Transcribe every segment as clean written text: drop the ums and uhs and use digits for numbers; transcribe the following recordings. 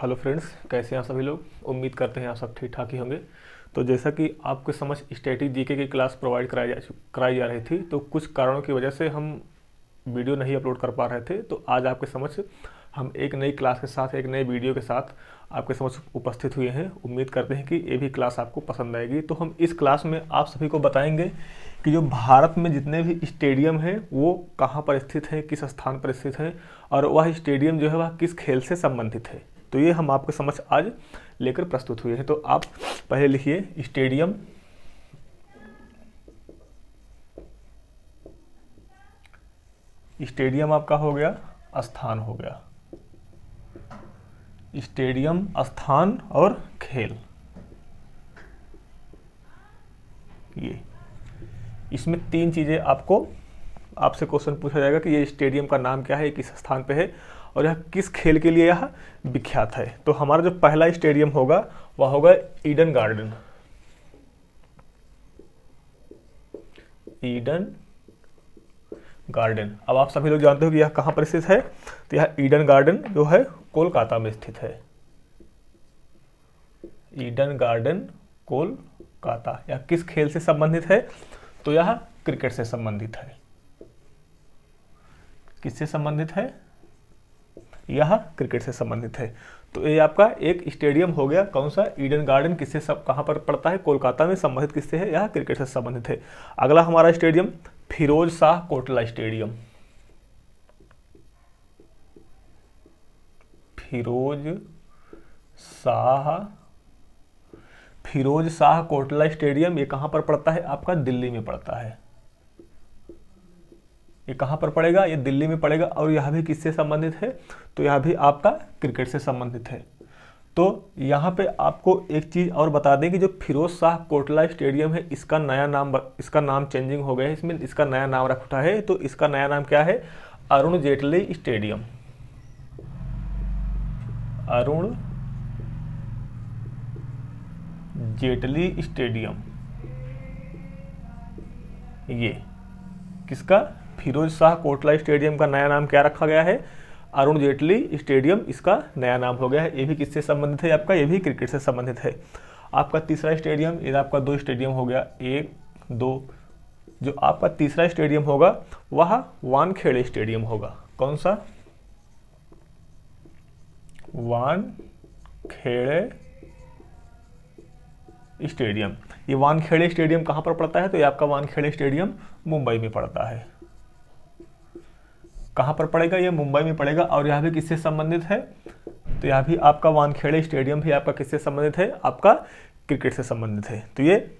Hello friends, कैसे हैं आप सभी लोग। उम्मीद करते हैं आप सब ठीक ठाक ही होंगे। तो जैसा कि आपके समझ स्टैटिक जीके की क्लास प्रोवाइड कराई जा रही थी, तो कुछ कारणों की वजह से हम वीडियो नहीं अपलोड कर पा रहे थे। तो आज आपके समझ हम एक नई क्लास के साथ, एक नए वीडियो के साथ आपके समझ उपस्थित हुए हैं। उम्मीद करते हैं कि ये भी क्लास आपको पसंद आएगी। तो हम इस क्लास में आप सभी को बताएंगे कि जो भारत में जितने भी स्टेडियम हैं वो कहाँ पर स्थित हैं, किस स्थान पर स्थित हैं, और वह स्टेडियम जो है वह किस खेल से संबंधित है। तो ये हम आपके समझ आज लेकर प्रस्तुत हुए हैं। तो आप पहले लिखिए स्टेडियम। स्टेडियम आपका हो गया, स्थान हो गया। स्टेडियम, स्थान और खेल, ये इसमें तीन चीजें आपसे क्वेश्चन पूछा जाएगा कि ये स्टेडियम का नाम क्या है, किस स्थान पे है, और यह किस खेल के लिए यह विख्यात है। तो हमारा जो पहला स्टेडियम होगा वह होगा ईडन गार्डन। Eden garden. अब आप सभी लोग जानते हो कि यह कहां पर स्थित है। तो यह ईडन गार्डन जो है कोलकाता में स्थित है। Eden garden Kolkata. यह किस खेल से संबंधित है? तो यह क्रिकेट से संबंधित है। किससे संबंधित है? यह क्रिकेट से संबंधित है। तो ये आपका एक स्टेडियम हो गया। कौन सा? Eden garden. किससे कहां पर पड़ता है? कोलकाता में। संबंधित किससे है? यह क्रिकेट से संबंधित है। अगला हमारा stadium Firoz Shah Kotla stadium. Firoz Shah Kotla stadium. ये कहां पर पड़ता है? आपका दिल्ली में पड़ता है। ये कहां पर पड़ेगा? ये दिल्ली में पड़ेगा। और यह भी किससे संबंधित है? तो यह भी आपका क्रिकेट से संबंधित है। तो यहां पे आपको एक चीज और बता दें कि जो फिरोज शाह कोटला स्टेडियम है, इसका नाम चेंजिंग हो गया है। इसमें इसका नया नाम रखा है। तो इसका नया नाम क्या है? अरुण जेटली स्टेडियम। अरुण जेटली स्टेडियम। ये किसका? फिरोज शाह कोटला स्टेडियम का नया नाम क्या रखा गया है? अरुण जेटली स्टेडियम इसका नया नाम हो गया है। ये भी किससे संबंधित है? आपका ये भी क्रिकेट से संबंधित है। आपका तीसरा स्टेडियम, ये आपका दो स्टेडियम हो गया, एक दो। जो आपका तीसरा स्टेडियम होगा वह वानखेड़े स्टेडियम होगा। कौन सा? वानखेड़े स्टेडियम। ये वानखेड़े स्टेडियम कहां पर पड़ता है? तो ये आपका वानखेड़े स्टेडियम मुंबई में पड़ता है। कहां पर पड़ेगा? ये मुंबई में पड़ेगा। और यह भी किससे संबंधित है? तो यह भी आपका वानखेड़े स्टेडियम भी आपका किससे संबंधित है? आपका क्रिकेट से संबंधित है। तो ये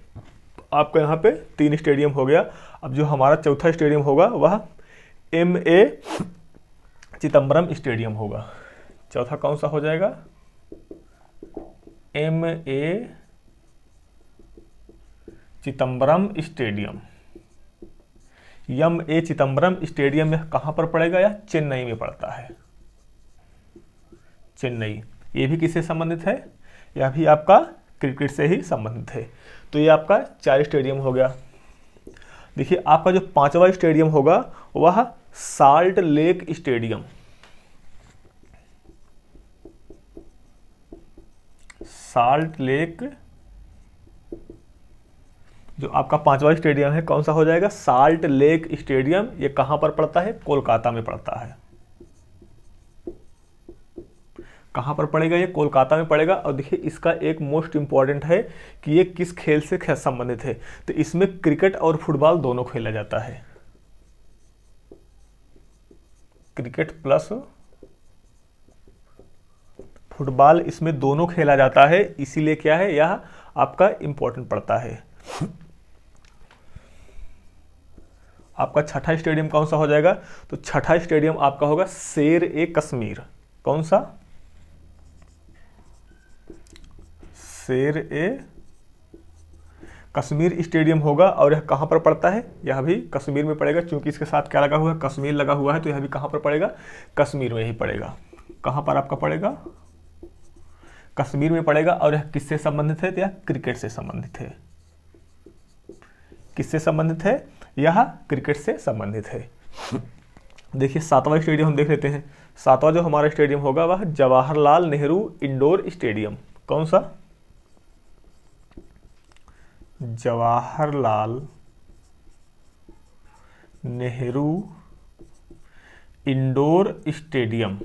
आपका यहाँ पे तीन स्टेडियम हो गया। अब जो हमारा चौथा स्टेडियम होगा वह MA चिदम्बरम स्टेडियम होगा। चौथा कौन सा हो जाएगा? MA Chidambaram stadium. MA Chidambaram stadium में कहां पर पड़ेगा? यह चेन्नई में पड़ता है। चेन्नई। ये भी किससे संबंधित है? यह भी आपका क्रिकेट से ही संबंधित है। तो ये आपका 4 स्टेडियम हो गया। देखिए आपका जो पांचवा स्टेडियम होगा वह salt lake stadium. Salt lake जो आपका पांचवा स्टेडियम है कौन सा हो जाएगा? Salt lake stadium. ये कहां पर पड़ता है? कोलकाता में पड़ता है। कहां पर पड़ेगा? ये कोलकाता में पड़ेगा। और देखिए इसका एक मोस्ट इंपॉर्टेंट है कि ये किस खेल से संबंधित है। तो इसमें क्रिकेट और फुटबॉल दोनों खेला जाता है। क्रिकेट प्लस फुटबॉल इसमें दोनों खेला जाता है। इसीलिए क्या है, यह आपका इंपॉर्टेंट पड़ता है। आपका छठा स्टेडियम कौन सा हो जाएगा? तो छठा स्टेडियम आपका होगा शेर-ए-कश्मीर। कौन सा? शेर-ए-कश्मीर स्टेडियम होगा। और यह कहां पर पड़ता है? यह भी कश्मीर में पड़ेगा। क्योंकि इसके साथ क्या लगा हुआ है? कश्मीर लगा हुआ है। तो यह भी कहां पर पड़ेगा? कश्मीर में ही पड़ेगा। कहां पर आपका पड़ेगा? कश्मीर में पड़ेगा। और यह किससे संबंधित है? तो यह क्रिकेट से संबंधित है। किससे संबंधित है? यह क्रिकेट से संबंधित है। देखिए सातवां स्टेडियम हम देख लेते हैं। सातवां जो हमारा स्टेडियम होगा वह जवाहरलाल नेहरू इंडोर स्टेडियम। कौन सा? Jawaharlal Nehru indoor stadium.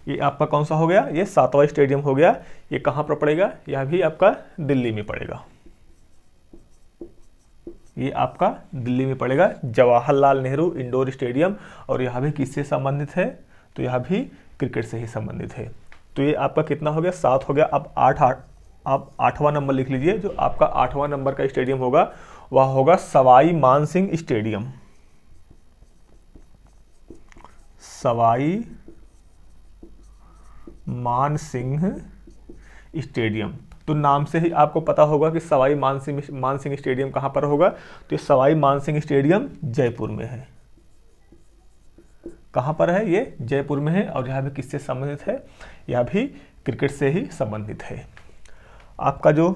ये आपका कौन सा हो गया? ये सातवां स्टेडियम हो गया। ये कहाँ पर पड़ेगा? यह भी आपका दिल्ली में पड़ेगा। ये आपका दिल्ली में पड़ेगा, जवाहरलाल नेहरू इंडोर स्टेडियम। और यह भी किससे संबंधित है? तो यह भी क्रिकेट से ही संबंधित है। तो ये आपका कितना हो गया? 7 हो गया। अब आप 8वां नंबर लिख लीजिए। जो आपका 8वां नंबर का स्टेडियम होगा वह होगा सवाई मानसिंह स्टेडियम। सवाई मानसिंह स्टेडियम। तो नाम से ही आपको पता होगा कि सवाई मानसिंह स्टेडियम कहाँ पर होगा। तो ये सवाई मानसिंह स्टेडियम जयपुर में है। कहाँ पर है? ये जयपुर में है। और यह भी किससे संबंधित है? यह भी क्रिकेट से ही संबंधित है। आपका जो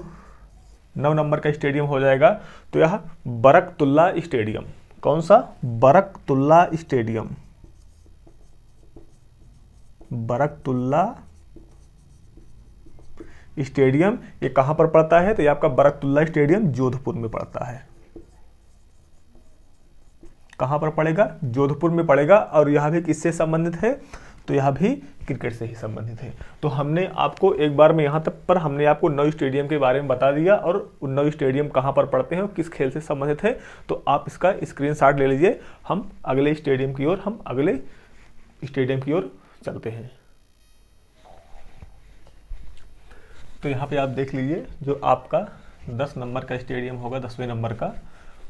9 नंबर का स्टेडियम हो जाएगा तो यह बरकतुल्ला स्टेडियम। कौन सा? बरकतुल्ला स्टेडियम। बरकतुल्ला स्टेडियम ये कहां पर पड़ता है? तो ये आपका बरकतुल्ला स्टेडियम जोधपुर में पड़ता है। कहां पर पड़ेगा? जोधपुर में पड़ेगा। और यह भी किससे संबंधित है? तो यह भी क्रिकेट से ही संबंधित है। तो हमने आपको एक बार में यहाँ तक पर हमने आपको 9 स्टेडियम के बारे में बता दिया और उन 9 स्टेडियम कहाँ पर पड़ते हैं और किस खेल से संबंधित है। तो आप इसका स्क्रीनशॉट ले लीजिए। हम अगले स्टेडियम की ओर चलते हैं। तो यहाँ पे आप देख लीजिए जो आपका 10 नंबर का स्टेडियम होगा, 10वें नंबर का,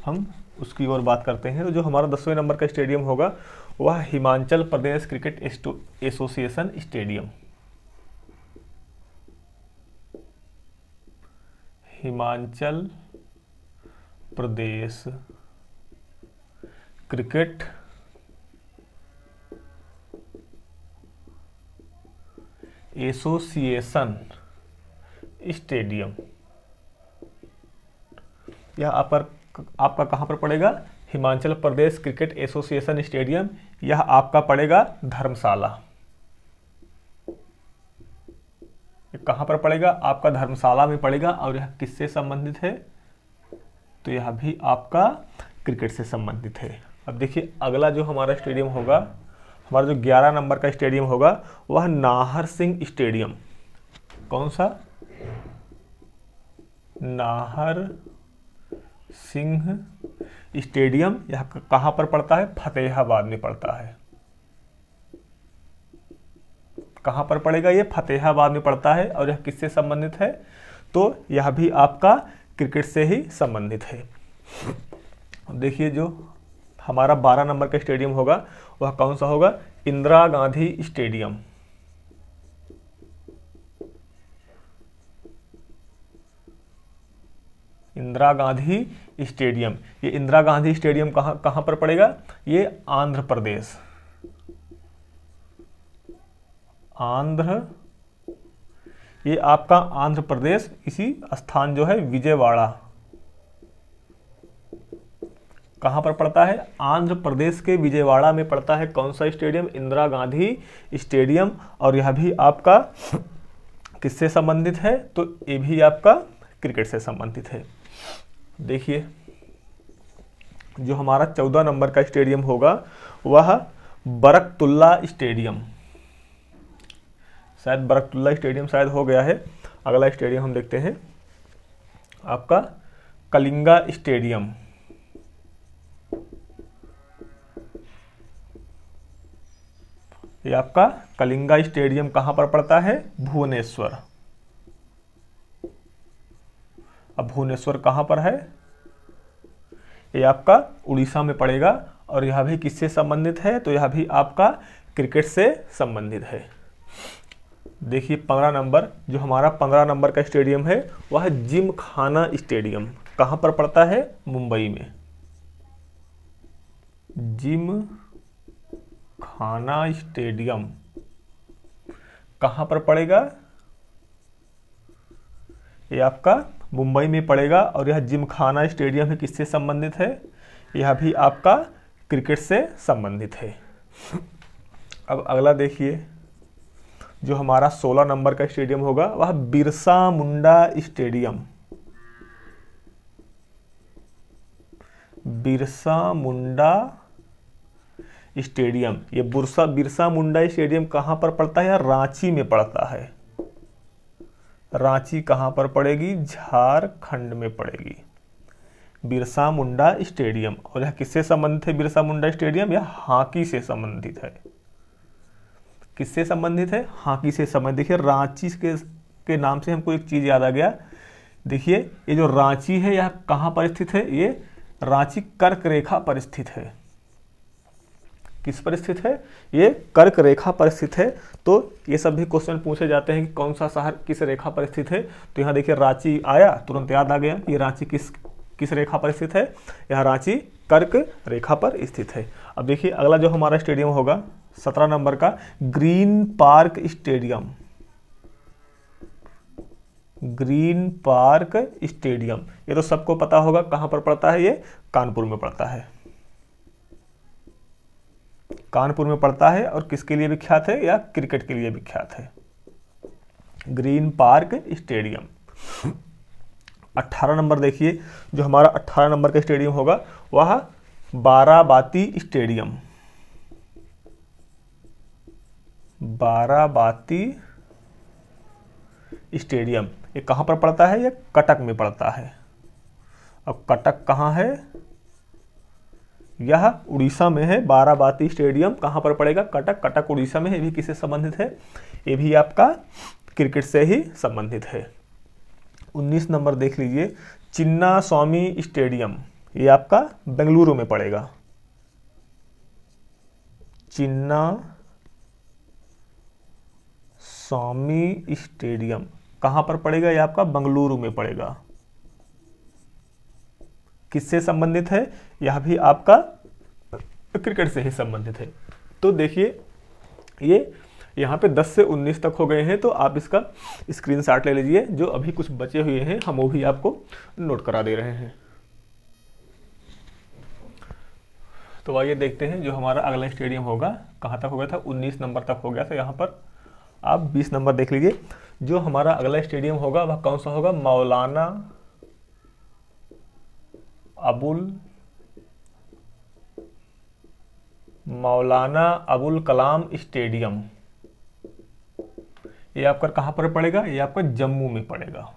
हम उसकी ओर बात करते हैं। तो जो हमारा 10वें नंबर का स्टेडियम होगा वह Himachal Pradesh cricket association stadium. Himachal Pradesh cricket association stadium. यह आपका कहाँ पर पड़ेगा? Himachal Pradesh cricket association stadium. यह आपका पड़ेगा धर्मशाला। कहाँ पर पड़ेगा? आपका धर्मशाला में पड़ेगा। और यह किससे संबंधित है? तो यह भी आपका क्रिकेट से संबंधित है। अब देखिए अगला जो हमारा स्टेडियम होगा, हमारा जो 11 नंबर का स्टेडियम होगा वह नाहर सिंह स्टेडियम। कौन सा? नाहर सिंह स्टेडियम। यह कहां पर पड़ता है? फतेहाबाद में पड़ता है। कहां पर पड़ेगा? ये फतेहाबाद में पड़ता है। और यह किससे संबंधित है? तो यह भी आपका क्रिकेट से ही संबंधित है। देखिए जो हमारा 12 नंबर का स्टेडियम होगा वह कौन सा होगा? इंदिरा गांधी स्टेडियम। इंदिरा गांधी स्टेडियम। ये इंदिरा गांधी स्टेडियम कहां पर पड़ेगा? ये आंध्र प्रदेश। ये आपका आंध्र प्रदेश, इसी स्थान जो है विजयवाड़ा। कहां पर पड़ता है? आंध्र प्रदेश के विजयवाड़ा में पड़ता है। कौन सा स्टेडियम? इंदिरा गांधी स्टेडियम। और यह भी आपका किससे संबंधित है? तो ये भी आपका क्रिकेट से संबंधित है। देखिए जो हमारा 14 नंबर का स्टेडियम होगा वह बरकतुल्ला स्टेडियम। शायद बरकतुल्ला स्टेडियम शायद हो गया है। अगला स्टेडियम हम देखते हैं आपका कलिंगा स्टेडियम। ये आपका कलिंगा स्टेडियम कहां पर पड़ता है? भुवनेश्वर। अब भुवनेश्वर कहां पर है? ये आपका उड़ीसा में पड़ेगा। और यह भी किससे संबंधित है? तो यह भी आपका क्रिकेट से संबंधित है। देखिए 15 नंबर, जो हमारा 15 नंबर का स्टेडियम है वह जिम खाना स्टेडियम। कहां पर पड़ता है? मुंबई में। जिम खाना स्टेडियम कहां पर पड़ेगा? ये आपका मुंबई में पड़ेगा। और यह जिम खाना स्टेडियम है किससे संबंधित है? यह भी आपका क्रिकेट से संबंधित है। अब अगला देखिए, जो हमारा 16 नंबर का स्टेडियम होगा वह बिरसा मुंडा स्टेडियम। बिरसा मुंडा स्टेडियम, ये बिरसा मुंडा स्टेडियम कहाँ पर पड़ता है? या रांची में पड़ता है। रांची कहाँ पर पड़ेगी? झारखंड में पड़ेगी बिरसा मुंडा स्टेडियम। और यह किससे संबंधित है बिरसा मुंडा स्टेडियम? यह हॉकी से संबंधित है। किससे संबंधित है? हॉकी से संबंधित। देखिए रांची के नाम से हमको एक चीज याद आ गया। देखिए ये जो रांची है यह कहाँ पर स्थित है? ये रांची कर्क रेखा पर स्थित है। किस पर स्थित है? ये कर्क रेखा पर स्थित है। तो ये सब भी क्वेश्चन पूछे जाते हैं कि कौन सा शहर किस रेखा पर स्थित है। तो यहाँ देखिए रांची आया, तुरंत याद आ गया कि रांची किस रेखा पर स्थित है? यह रांची कर्क रेखा पर स्थित है। अब देखिए अगला जो हमारा स्टेडियम होगा 17 नंबर का, green park stadium. Green park stadium, ये तो सबको पता होगा कहां पर पड़ता है? ये कानपुर में पड़ता है। कानपुर में पड़ता है और किसके लिए विख्यात है? या क्रिकेट के लिए विख्यात है। Green park stadium. 18 नंबर देखिए, जो हमारा 18 नंबर का स्टेडियम होगा वह बाराबाती स्टेडियम। बाराबाती स्टेडियम, ये कहां पर पड़ता है? ये कटक में पड़ता है। अब कटक कहां है? यह उड़ीसा में है। बाराबाती स्टेडियम कहां पर पड़ेगा? कटक। कटक उड़ीसा में है। ये भी किससे संबंधित है? ये भी आपका क्रिकेट से ही संबंधित है। 19 नंबर देख लीजिए, चिन्ना स्वामी स्टेडियम, ये आपका बेंगलुरु में पड़ेगा। चिन्ना स्वामी स्टेडियम कहां पर पड़ेगा? ये आपका बेंगलुरु में पड़ेगा। किससे संबंधित है? यह भी आपका क्रिकेट से ही संबंधित है। तो देखिए ये यहाँ पे 10 से 19 तक हो गए हैं, तो आप इसका स्क्रीनशॉट ले लीजिए। जो अभी कुछ बचे हुए हैं हम वो भी आपको नोट करा दे रहे हैं। तो आइए देखते हैं जो हमारा अगला स्टेडियम होगा कहाँ तक हो गया था? 19 नंबर तक हो गया था। यहाँ पर आप 20 नंबर देख लीजिए। जो हमारा अगला स्टेडियम होगा वह कौन सा होगा? मौलाना अबुल कलाम स्टेडियम। ये आपका कहां पर पड़ेगा? ये आपका जम्मू में पड़ेगा।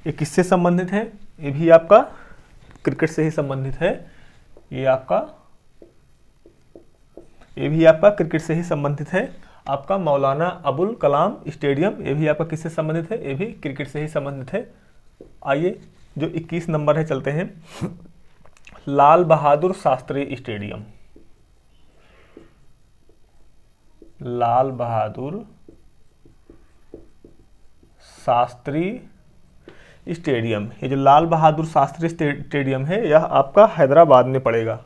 ये किससे संबंधित है? ये भी आपका क्रिकेट से ही संबंधित है। ये भी आपका क्रिकेट से ही संबंधित है। आपका मौलाना अबुल कलाम स्टेडियम, ये भी आपका किससे संबंधित है? ये भी क्रिकेट से ही संबंधित है। आइए जो 21 नंबर है चलते हैं, लाल बहादुर शास्त्री स्टेडियम। लाल बहादुर शास्त्री स्टेडियम, ये जो लाल बहादुर शास्त्री स्टेडियम है यह आपका हैदराबाद में पड़ेगा।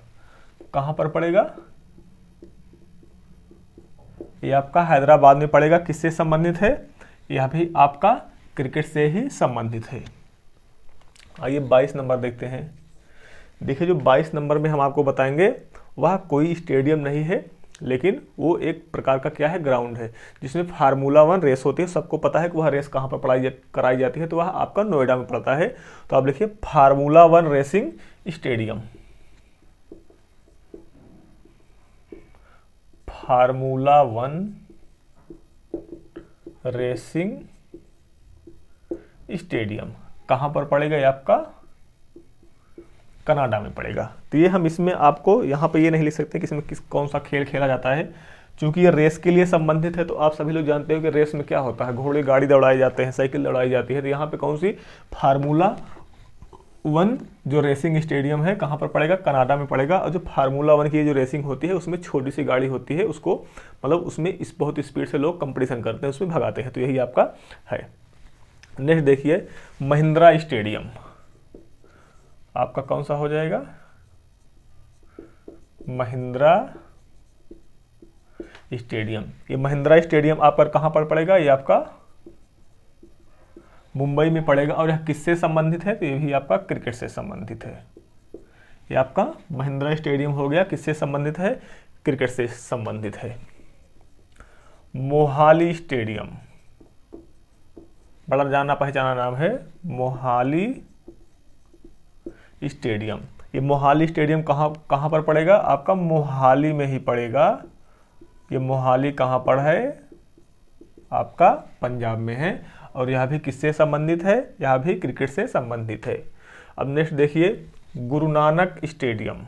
कहां पर पड़ेगा? यह आपका हैदराबाद में पड़ेगा। किससे संबंधित है? यह भी आपका क्रिकेट से ही संबंधित है। आइए 22 नंबर देखते हैं। देखिए जो 22 नंबर में हम आपको बताएंगे वह कोई स्टेडियम नहीं है, लेकिन वो एक प्रकार का क्या है? ग्राउंड है, जिसमें फार्मूला 1 रेस होती है। सबको पता है कि वह रेस कहाँ पर कराई जाती है, तो वह आपका नोएडा में पड़ता है। तो आप लिखिए formula 1 racing stadium. Formula 1 racing stadium कहां पर पड़ेगा? ये आपका कनाडा में पड़ेगा। तो ये हम इसमें आपको यहाँ पे ये नहीं लिख सकते कि इसमें कौन सा खेल खेला जाता है, क्योंकि ये रेस के लिए संबंधित है। तो आप सभी लोग जानते हो कि रेस में क्या होता है? घोड़े गाड़ी दौड़ाए जाते हैं, साइकिल दौड़ाई जाती है। तो यहाँ पे कौन सी? फार्मूला 1 जो रेसिंग स्टेडियम है कहाँ पर पड़ेगा? कनाडा में पड़ेगा। और जो फार्मूला 1 की जो रेसिंग होती है उसमें छोटी सी गाड़ी होती है, उसको मतलब उसमें बहुत स्पीड से लोग कंपटीशन करते हैं, उसमें भगाते हैं। तो यही आपका है। नेक्स्ट देखिए महिंद्रा स्टेडियम, आपका कौन सा हो जाएगा? महिंद्रा स्टेडियम। ये महिंद्रा स्टेडियम आपका कहां पर पड़ेगा? ये आपका मुंबई में पड़ेगा। और यह किससे संबंधित है? तो ये भी आपका क्रिकेट से संबंधित है। ये आपका महिंद्रा स्टेडियम हो गया, किससे संबंधित है? क्रिकेट से संबंधित है। मोहाली स्टेडियम, बड़ा जाना पहचाना नाम है मोहाली स्टेडियम। ये मोहाली स्टेडियम कहाँ पर पड़ेगा? आपका मोहाली में ही पड़ेगा। ये मोहाली कहाँ पर है? आपका पंजाब में है। और यह भी किससे संबंधित है? यह भी क्रिकेट से संबंधित है। अब नेक्स्ट देखिए, गुरु नानक स्टेडियम।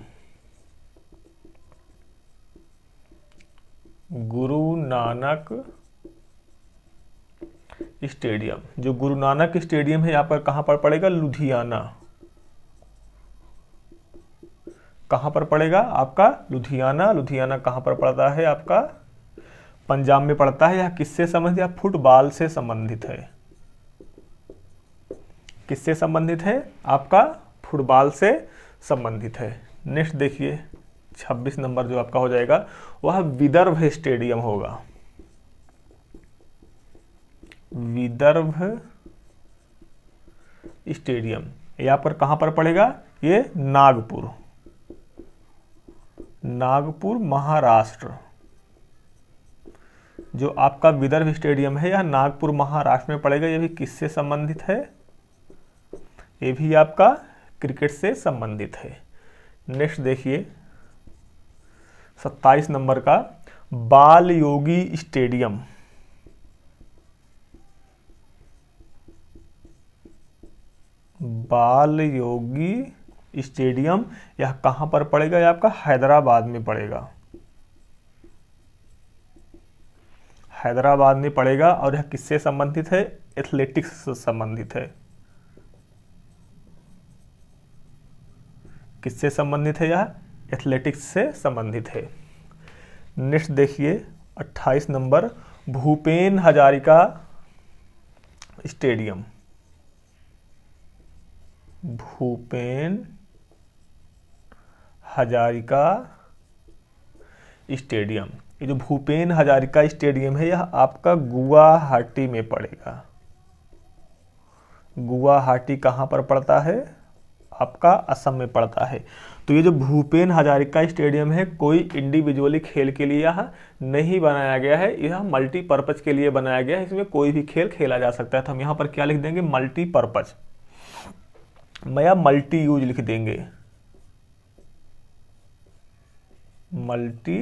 गुरु नानक स्टेडियम, जो गुरु नानक स्टेडियम है यहाँ पर कहाँ पर पड़ेगा? लुधियाना। कहाँ पर पड़ेगा? आपका लुधियाना। लुधियाना कहाँ पर पड़ता है? आपका पंजाब में पड़ता है। यह किससे संबंधित है? फुटबॉल से संबंधित है। किससे संबंधित है? आपका फुटबॉल से संबंधित है। नेक्स्ट देखिए 26 नंबर जो आपका हो जाएगा वह विदर्भ स्टेडियम होगा। विदर्भ स्टेडियम यहाँ पर कहाँ पर पड़ेगा? ये नागपुर, नागपुर महाराष्ट्र। जो आपका विदर्भ स्टेडियम है यह नागपुर महाराष्ट्र में पड़ेगा। यह भी किससे संबंधित है? ये भी आपका क्रिकेट से संबंधित है। नेक्स्ट देखिए 27 नंबर का बाल योगी स्टेडियम। बाल योगी स्टेडियम यह कहां पर पड़ेगा? यह आपका हैदराबाद में पड़ेगा। हैदराबाद में पड़ेगा। और यह किससे संबंधित है? एथलेटिक्स से संबंधित है। किससे संबंधित है? यह एथलेटिक्स से संबंधित है। नेक्स्ट देखिए 28 number Bhupen Hazarika stadium. Bhupen Hazarika stadium, ये जो भूपेन हजारिका स्टेडियम है यह आपका गुवाहाटी में पड़ेगा। गुवाहाटी कहाँ पर पड़ता है? आपका असम में पड़ता है। तो ये जो भूपेन हजारिका स्टेडियम है कोई इंडिविजुअली खेल के लिए यह नहीं बनाया गया है, यह मल्टीपर्पज के लिए बनाया गया है। इसमें कोई भी खेल खेला जा सकता है। तो हम यहाँ पर क्या लिख देंगे? मल्टीपर्पज, या मल्टी यूज लिख देंगे। मल्टी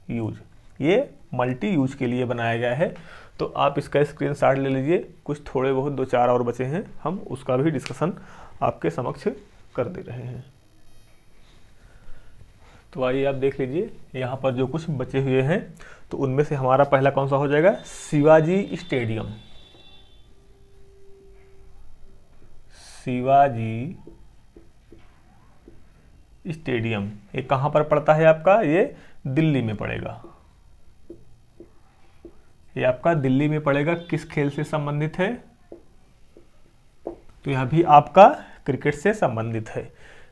यूज, ये मल्टी यूज के लिए बनाया गया है। तो आप इसका स्क्रीनशॉट ले लीजिए। कुछ थोड़े बहुत 2-4 और बचे हैं, हम उसका भी डिस्कशन आपके समक्ष कर दे रहे हैं। तो आइए आप देख लीजिए यहाँ पर जो कुछ बचे हुए हैं। तो उनमें से हमारा पहला कौन सा हो जाएगा? शिवाजी स्टेडियम। शिवाजी स्टेडियम ये कहाँ पर पड़ता है? आपका ये दिल्ली में पड़ेगा। ये आपका दिल्ली में पड़ेगा। किस खेल से संबंधित है? तो यह भी आपका क्रिकेट से संबंधित है।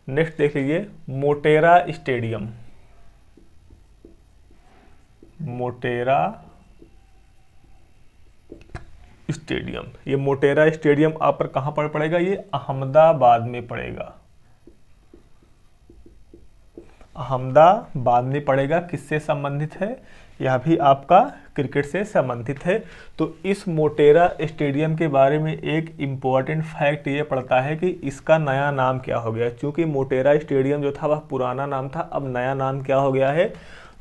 नेक्स्ट देख लीजिए मोटेरा स्टेडियम। मोटेरा स्टेडियम, ये मोटेरा स्टेडियम आप पर कहां पर पड़ेगा? ये अहमदाबाद में पड़ेगा। अहमदाबाद में पड़ेगा। किससे संबंधित है? यह भी आपका क्रिकेट से संबंधित है। तो इस मोटेरा स्टेडियम के बारे में एक इम्पॉर्टेंट फैक्ट ये पड़ता है कि इसका नया नाम क्या हो गया। क्योंकि मोटेरा स्टेडियम जो था वह पुराना नाम था, अब नया नाम क्या हो गया है?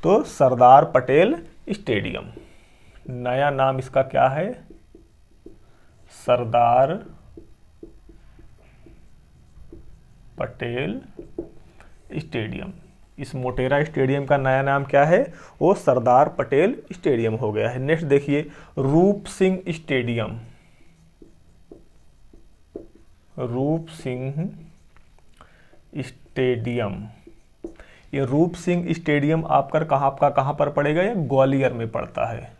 तो सरदार पटेल स्टेडियम। नया नाम इसका क्या है? सरदार पटेल स्टेडियम। इस मोटेरा स्टेडियम का नया नाम क्या है? वो सरदार पटेल स्टेडियम हो गया है। नेक्स्ट देखिए रूप सिंह स्टेडियम। रूप सिंह स्टेडियम, ये रूप सिंह स्टेडियम आपका कहां पर पड़ेगा? ये ग्वालियर में पड़ता है।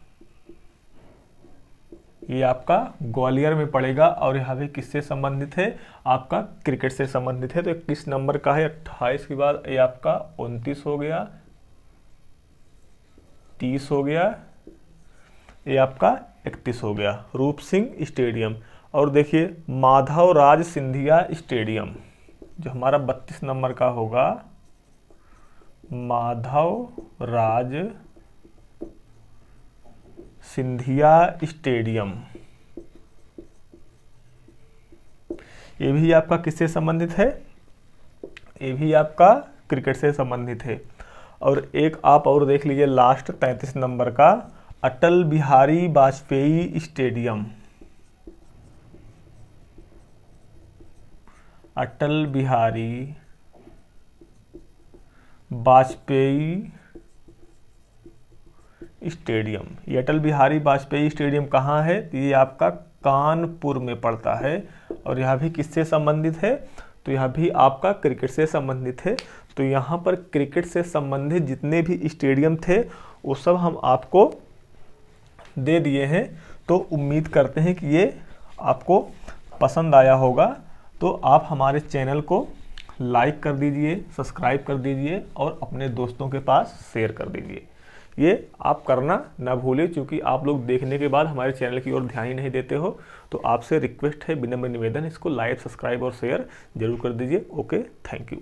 ये आपका ग्वालियर में पड़ेगा। और यह भी किससे संबंधित है? आपका क्रिकेट से संबंधित है। तो 21 नंबर का है। 28 के बाद ये आपका 29 हो गया, 30 हो गया, ये आपका 31 हो गया। रूप सिंह स्टेडियम। और देखिए माधव राज सिंधिया स्टेडियम जो हमारा 32 नंबर का होगा। माधव राज सिंधिया स्टेडियम, ये भी आपका किससे संबंधित है? ये भी आपका क्रिकेट से संबंधित है। और एक आप और देख लीजिए लास्ट 33 नंबर का, अटल बिहारी वाजपेयी स्टेडियम, अटल बिहारी वाजपेयी स्टेडियम। ये अटल बिहारी वाजपेयी स्टेडियम कहाँ है? ये आपका कानपुर में पड़ता है। और यह भी किससे संबंधित है? तो यह भी आपका क्रिकेट से संबंधित है। तो यहाँ पर क्रिकेट से संबंधित जितने भी स्टेडियम थे वो सब हम आपको दे दिए हैं। तो उम्मीद करते हैं कि ये आपको पसंद आया होगा। तो आप हमारे चैनल को लाइक कर दीजिए, सब्सक्राइब कर दीजिए और अपने दोस्तों के पास शेयर कर दीजिए। ये आप करना ना भूलें, क्योंकि आप लोग देखने के बाद हमारे चैनल की ओर ध्यान ही नहीं देते हो। तो आपसे रिक्वेस्ट है, विनम्र निवेदन, इसको लाइक, सब्सक्राइब और शेयर जरूर कर दीजिए। Okay, thank you.